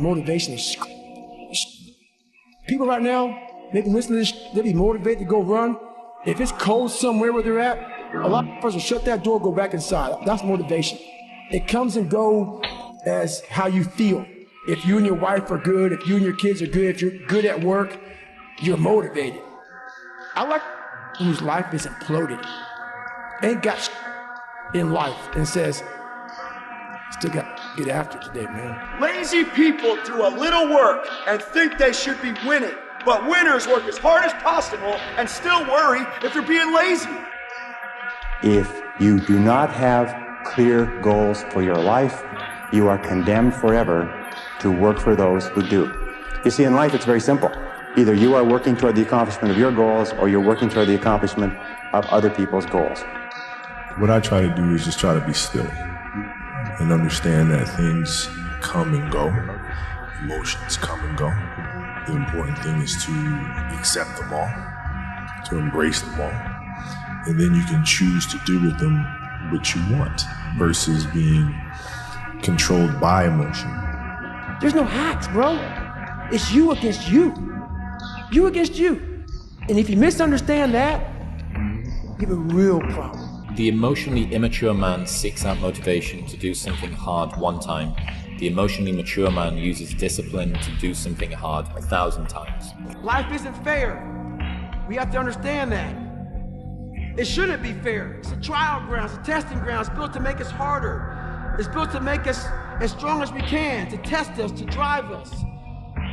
motivation is people right now, maybe listening to this, they'll be motivated to go run. If it's cold somewhere where they're at, a lot of us will shut that door, go back inside. That's motivation. It comes and go as how you feel. If you and your wife are good, if you and your kids are good, if you're good at work, you're motivated. I like whose life is imploded, ain't got in life, and says, still got to get after it today, man. Lazy people do a little work and think they should be winning, but winners work as hard as possible and still worry if you're being lazy. If you do not have clear goals for your life, you are condemned forever to work for those who do. You see, in life it's very simple. Either you are working toward the accomplishment of your goals or you're working toward the accomplishment of other people's goals. What I try to do is just try to be still and understand that things come and go, emotions come and go. The important thing is to accept them all, to embrace them all, and then you can choose to do with them what you want versus being controlled by emotion. There's no hacks, bro. It's you against you. You against you. And if you misunderstand that, you have a real problem. The emotionally immature man seeks out motivation to do something hard one time. The emotionally mature man uses discipline to do something hard 1,000 times. Life isn't fair. We have to understand that. It shouldn't be fair. It's a trial ground, it's a testing ground. It's built to make us harder. It's built to make us as strong as we can, to test us, to drive us.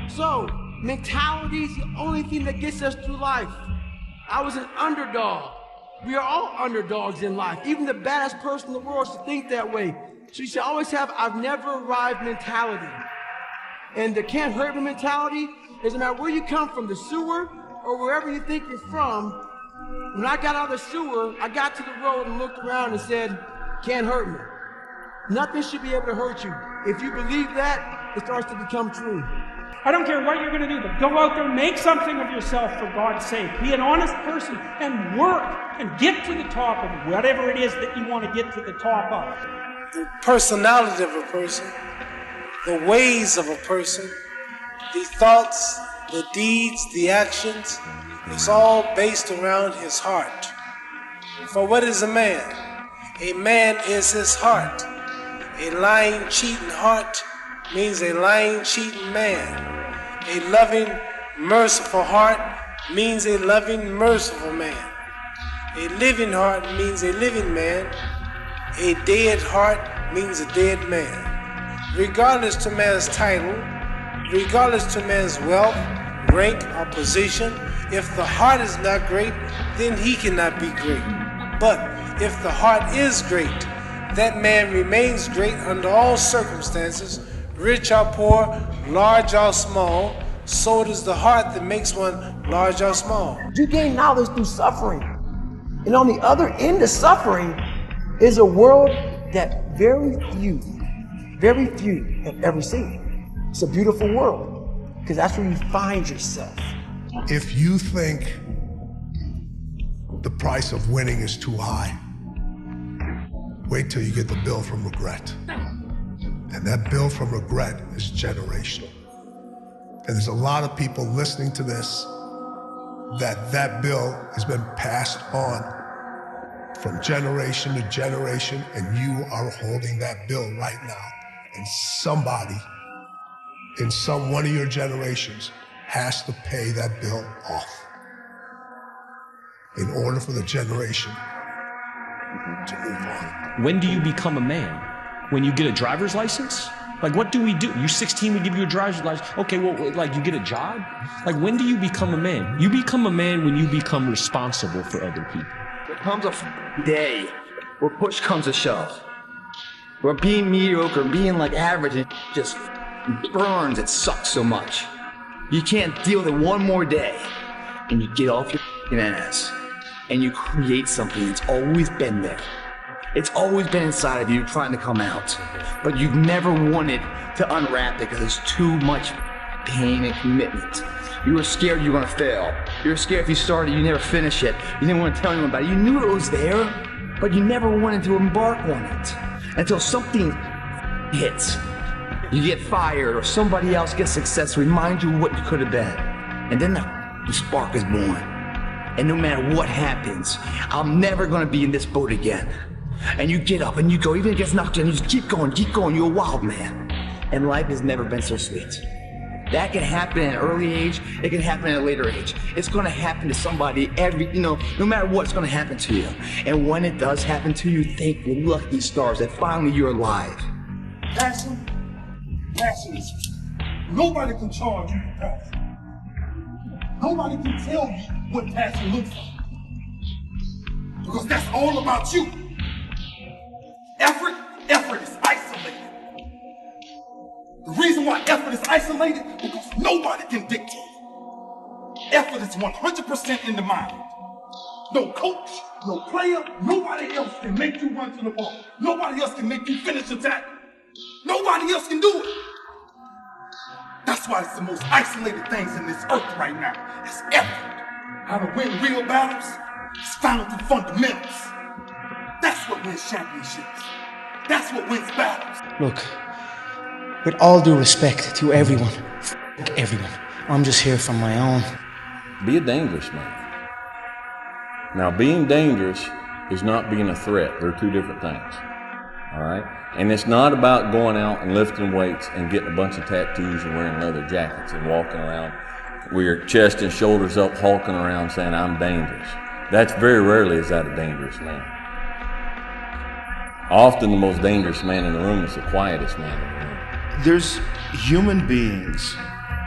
So, mentality is the only thing that gets us through life. I was an underdog. We are all underdogs in life. Even the baddest person in the world should think that way. So you should always have I've never arrived mentality. And the can't hurt me mentality, doesn't matter where you come from, the sewer or wherever you think you're from. When I got out of the sewer, I got to the road and looked around and said, can't hurt me. Nothing should be able to hurt you. If you believe that, it starts to become true. I don't care what you're going to do, but go out there, make something of yourself for God's sake. Be an honest person and work and get to the top of whatever it is that you want to get to the top of. The personality of a person, the ways of a person, the thoughts, the deeds, the actions, it's all based around his heart. For what is a man? A man is his heart. A lying, cheating heart means a lying, cheating man. A loving, merciful heart means a loving, merciful man. A living heart means a living man. A dead heart means a dead man. Regardless to man's title, regardless to man's wealth, rank, or position, if the heart is not great, then he cannot be great. But if the heart is great, that man remains great under all circumstances, rich or poor, large or small. So it is the heart that makes one large or small. You gain knowledge through suffering. And on the other end of suffering is a world that very few have ever seen. It's a beautiful world, because that's where you find yourself. If you think the price of winning is too high, wait till you get the bill from regret. And that bill from regret is generational. And there's a lot of people listening to this that bill has been passed on from generation to generation, and you are holding that bill right now. And somebody in one of your generations has to pay that bill off in order for the generation to move on. When do you become a man? When you get a driver's license? Like, what do we do? You're 16, we give you a driver's license. Okay, well, like, you get a job? Like, when do you become a man? You become a man when you become responsible for other people. There comes a day where push comes to shove. Where being mediocre, being like average, it just burns, it sucks so much. You can't deal with it one more day. And you get off your ass. And you create something that's always been there. It's always been inside of you trying to come out, but you've never wanted to unwrap it because there's too much pain and commitment. You were scared you were gonna fail. You were scared if you started, you never finish it. You didn't want to tell anyone about it. You knew it was there, but you never wanted to embark on it until something hits. You get fired or somebody else gets success to remind you what you could have been. And then the spark is born. And no matter what happens, I'm never gonna be in this boat again. And you get up and you go, even if it gets knocked down, you just keep going, you're a wild man. And life has never been so sweet. That can happen at an early age, it can happen at a later age. It's gonna happen to somebody no matter what, it's gonna happen to you. And when it does happen to you, thank your lucky stars that finally you're alive. Passion is, nobody can charge you for passion. Nobody can tell you what passion looks like. Because that's all about you. Effort is isolated. The reason why effort is isolated, because nobody can dictate it. Effort is 100% in the mind. No coach, no player, nobody else can make you run to the ball. Nobody else can make you finish the tackle. Nobody else can do it. That's why it's the most isolated things in this earth right now. It's effort. How to win real battles is found through fundamentals. That's what wins championships. That's what wins battles. Look, with all due respect to everyone, everyone, I'm just here from my own. Be a dangerous man. Now, being dangerous is not being a threat. They're two different things. All right? And it's not about going out and lifting weights and getting a bunch of tattoos and wearing leather jackets and walking around with your chest and shoulders up, hulking around saying, I'm dangerous. That's very rarely is that a dangerous man. Often the most dangerous man in the room is the quietest man in the room. There's human beings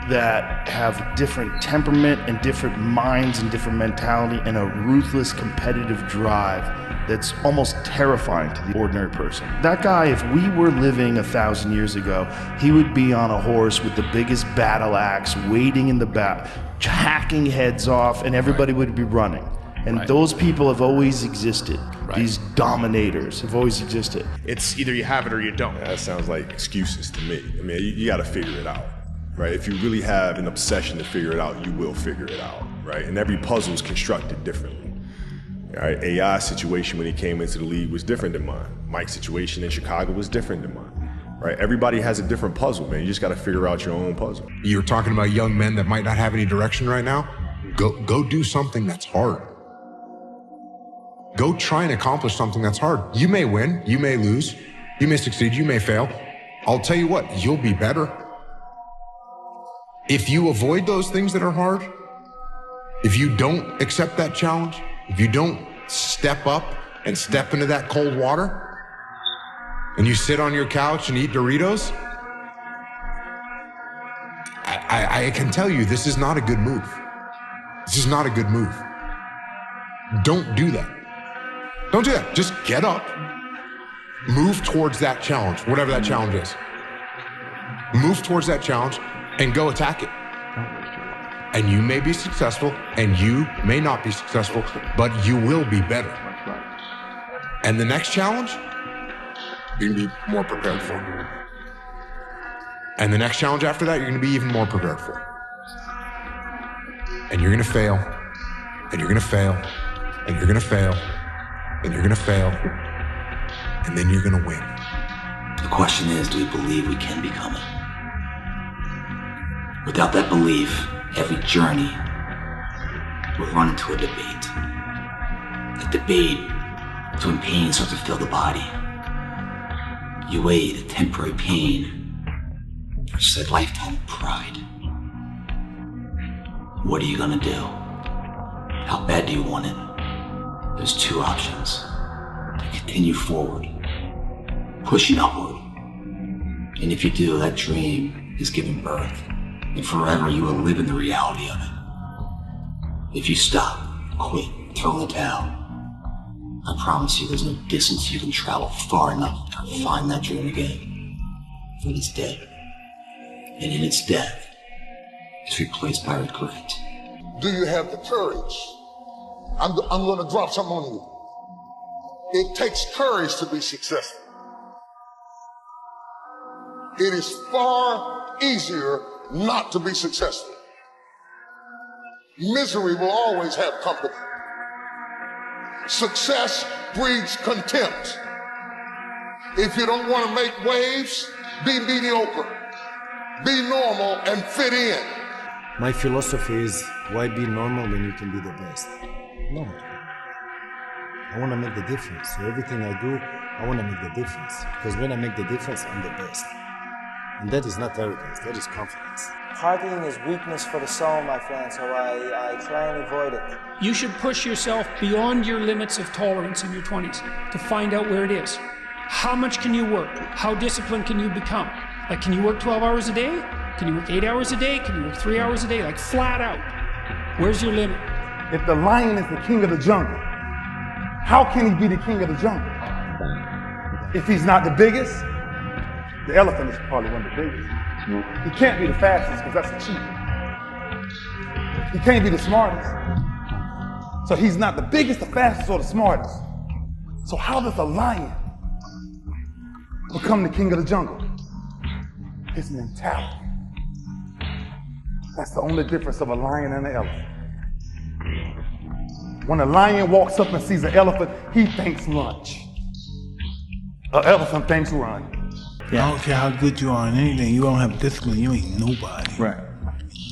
that have different temperament and different minds and different mentality and a ruthless competitive drive that's almost terrifying to the ordinary person. That guy, if we were living 1,000 years ago, he would be on a horse with the biggest battle axe, waiting in the back, hacking heads off, and everybody would be running. And those people have always existed. These dominators have always existed. It's either you have it or you don't. That sounds like excuses to me. I mean, you got to figure it out, right? If you really have an obsession to figure it out, you will figure it out, right? And every puzzle is constructed differently. Right? AI's situation when he came into the league was different than mine. Mike's situation in Chicago was different than mine. Right? Everybody has a different puzzle, man. You just got to figure out your own puzzle. You're talking about young men that might not have any direction right now. Go do something that's hard. Go try and accomplish something that's hard. You may win, you may lose, you may succeed, you may fail. I'll tell you what, you'll be better. If you avoid those things that are hard, if you don't accept that challenge, if you don't step up and step into that cold water, and you sit on your couch and eat Doritos, I can tell you this is not a good move. This is not a good move. Don't do that. Don't do that. Just get up, move towards that challenge, whatever that challenge is. Move towards that challenge and go attack it. And you may be successful and you may not be successful, but you will be better. And the next challenge, you can be more prepared for. And the next challenge after that, you're going to be even more prepared for. And you're going to fail, and you're going to fail, and you're going to fail, and you're going to fail, and then you're going to win. The question is, do we believe we can become it? Without that belief, every journey will run into a debate. A debate is when pain starts to fill the body. You weigh the temporary pain versus a lifetime of pride. What are you gonna do? How bad do you want it? There's two options. To continue forward, pushing upward. And if you do, that dream is giving birth. And forever you will live in the reality of it. If you stop, quit, throw in the towel, I promise you there's no distance you can travel far enough to find that dream again. For it is dead. And in its death, it's replaced by regret. Do you have the courage? I'm going to drop something on you. It takes courage to be successful. It is far easier not to be successful. Misery will always have company. Success breeds contempt. If you don't want to make waves, be mediocre. Be normal and fit in. My philosophy is, why be normal when you can be the best? No. I want to make the difference. So everything I do, I want to make the difference. Because when I make the difference, I'm the best. And that is not arrogance, that is confidence. Partying is weakness for the soul, my friend, so I try and avoid it. You should push yourself beyond your limits of tolerance in your 20s to find out where it is. How much can you work? How disciplined can you become? Like, can you work 12 hours a day? Can you work 8 hours a day? Can you work 3 hours a day? Like, flat out. Where's your limit? If the lion is the king of the jungle, how can he be the king of the jungle? If he's not the biggest, the elephant is probably one of the biggest. He can't be the fastest because that's a cheat. He can't be the smartest. So he's not the biggest, the fastest, or the smartest. So how does a lion become the king of the jungle? His mentality. That's the only difference of a lion and an elephant. When a lion walks up and sees an elephant, he thinks lunch. An elephant thinks run. Yeah. I don't care how good you are in anything, you don't have discipline, you ain't nobody. Right.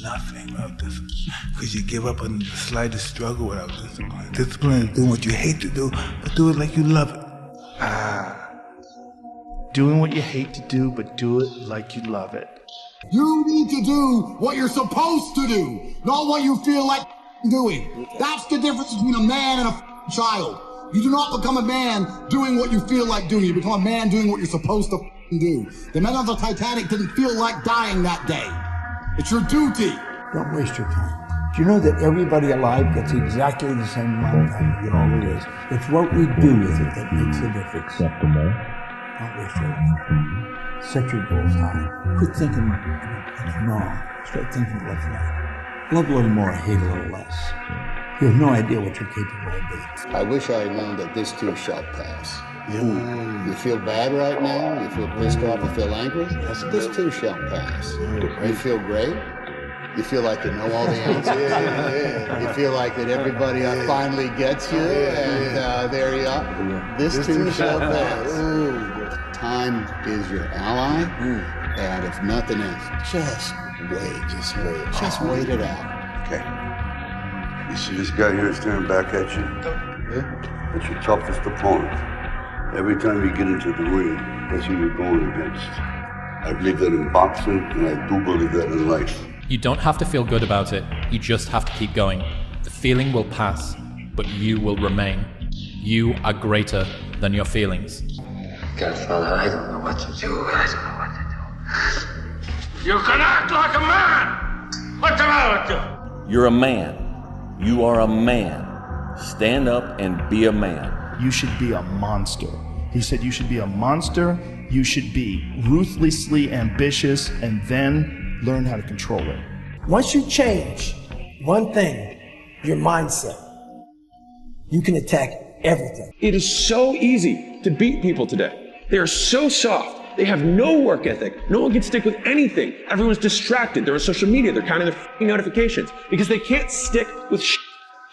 Nothing without discipline. Because you give up on the slightest struggle without discipline. Discipline is doing what you hate to do, but do it like you love it. Doing what you hate to do, but do it like you love it. You need to do what you're supposed to do, not what you feel like doing. That's the difference between a man and a child. You do not become a man doing what you feel like doing. You become a man doing what you're supposed to do. The men on the Titanic didn't feel like dying that day. It's your duty. Don't waste your time. Do you know that everybody alive gets exactly the same amount of time? It all is. It's what we do with it that makes a difference. Don't waste your time. Set your goals high. Quit thinking wrong. Start thinking what's right. Love a little more, hate a little less. You have no idea what you're capable of doing. I wish I had known that this too shall pass. You feel bad right now? You feel pissed off? You feel angry? This too shall pass. You feel great? You feel like you know all the answers? You feel like that everybody finally gets you, and there you are. This too shall pass. Time is your ally, and if nothing else, just wait. Just wait it out. Okay. You see this guy here staring back at you? Yeah. That's your toughest opponent. Every time you get into the ring, that's who you're going against. I believe that in boxing, and I do believe that in life. You don't have to feel good about it, you just have to keep going. The feeling will pass, but you will remain. You are greater than your feelings. Godfather, I don't know what to do. You can act like a man! What's the matter with you? You're a man. You are a man. Stand up and be a man. You should be a monster. He said you should be a monster, you should be ruthlessly ambitious, and then learn how to control it. Once you change one thing, your mindset, you can attack everything. It is so easy to beat people today. They are so soft. They have no work ethic. No one can stick with anything. Everyone's distracted. They're on social media. They're counting their notifications because they can't stick with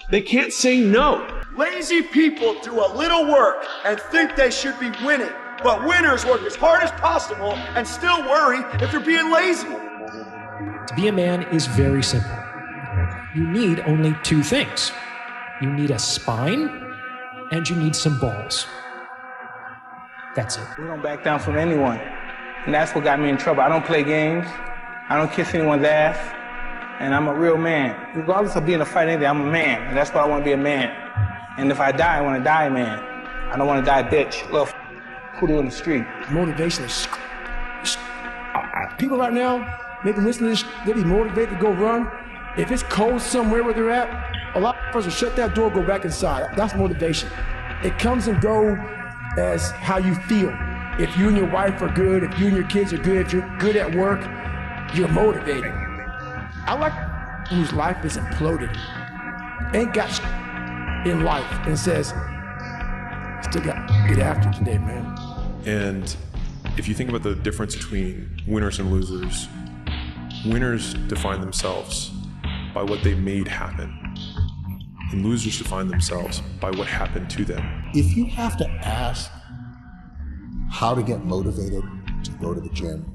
They can't say no. Lazy people do a little work and think they should be winning, but winners work as hard as possible and still worry if you're being lazy. To be a man is very simple. You need only two things. You need a spine and you need some balls. That's it. We don't back down from anyone. And that's what got me in trouble. I don't play games. I don't kiss anyone's ass. And I'm a real man. Regardless of being a fight or anything, I'm a man. And that's why I want to be a man. And if I die, I want to die a man. I don't want to die a bitch. Little poodle in the street. Motivation is... People right now, they can listen to this, they be motivated to go run. If it's cold somewhere where they're at, a lot of us will shut that door, go back inside. That's motivation. It comes and goes as how you feel. If you and your wife are good, if you and your kids are good, if you're good at work, you're motivated. I like whose life is imploded, ain't got in life, and says, still got to get after today, man. And if you think about the difference between winners and losers, winners define themselves by what they made happen, and losers define themselves by what happened to them. If you have to ask how to get motivated, to go to the gym,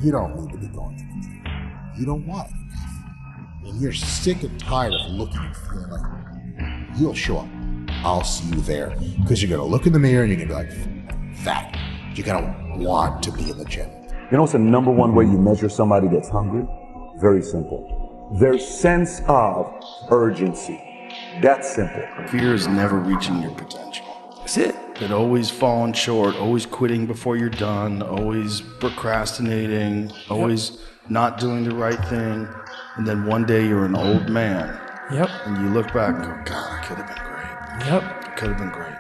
you don't need to be going to the gym. You don't want it enough. And you're sick and tired of looking and feeling like you'll show up. I'll see you there. Because you're going to look in the mirror and you're going to be like, fat. You're going to want to be in the gym. You know what's the number one way you measure somebody that's hungry? Very simple. Their sense of urgency. That's simple. Fear is never reaching your potential. That's it. But always falling short, always quitting before you're done, always procrastinating, always not doing the right thing. And then one day you're an old man. Yep. And you look back and go, God, I could have been great. Yep. It could have been great.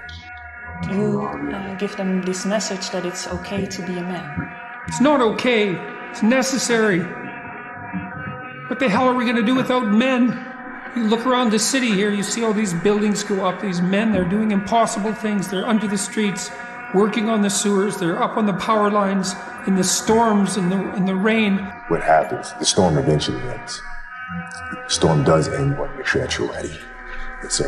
You give them this message that it's okay to be a man. It's not okay. It's necessary. What the hell are we going to do without men? You look around the city here, you see all these buildings go up. These men, they're doing impossible things. They're under the streets, working on the sewers. They're up on the power lines, in the storms, in the rain. What happens? The storm eventually ends. The storm does end, but make sure that you're ready. And so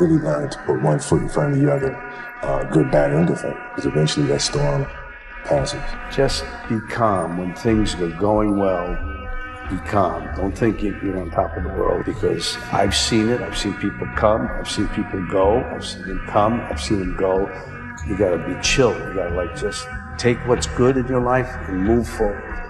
really learn to put one foot in front of the other, good, bad, or indifferent, because eventually that storm passes. Just be calm when things are going well. Be calm. Don't think you're on top of the world, because I've seen it. I've seen people come. I've seen people go. I've seen them come. I've seen them go. You gotta be chill. You gotta just take what's good in your life and move forward.